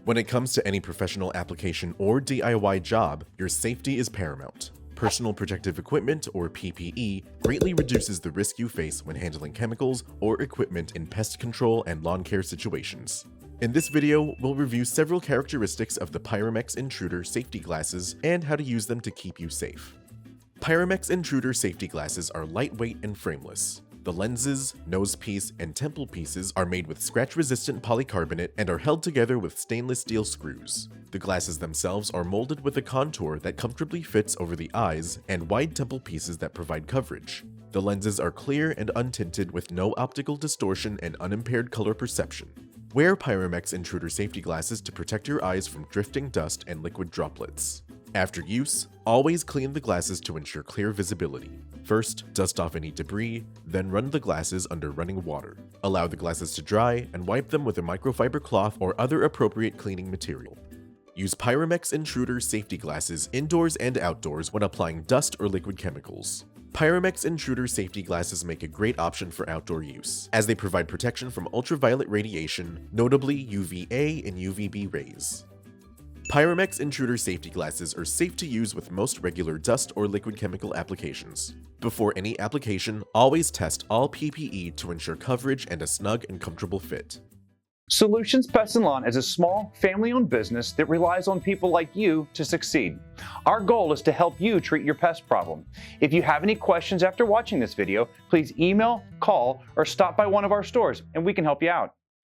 When it comes to any professional application or DIY job, your safety is paramount. Personal protective equipment, or PPE, greatly reduces the risk you face when handling chemicals or equipment in pest control and lawn care situations. In this video, we'll review several characteristics of the Pyramex Intruder Safety Glasses and how to use them to keep you safe. Pyramex Intruder Safety Glasses are lightweight and frameless. The lenses, nose piece, and temple pieces are made with scratch-resistant polycarbonate and are held together with stainless steel screws. The glasses themselves are molded with a contour that comfortably fits over the eyes and wide temple pieces that provide coverage. The lenses are clear and untinted with no optical distortion and unimpaired color perception. Wear Pyramex Intruder Safety Glasses to protect your eyes from drifting dust and liquid droplets. After use, always clean the glasses to ensure clear visibility. First, dust off any debris, then run the glasses under running water. Allow the glasses to dry and wipe them with a microfiber cloth or other appropriate cleaning material. Use Pyramex Intruder Safety Glasses indoors and outdoors when applying dust or liquid chemicals. Pyramex Intruder Safety Glasses make a great option for outdoor use, as they provide protection from ultraviolet radiation, notably UVA and UVB rays. Pyramex Intruder Safety Glasses are safe to use with most regular dust or liquid chemical applications. Before any application, always test all PPE to ensure coverage and a snug and comfortable fit. Solutions Pest and Lawn is a small, family-owned business that relies on people like you to succeed. Our goal is to help you treat your pest problem. If you have any questions after watching this video, please email, call, or stop by one of our stores and we can help you out.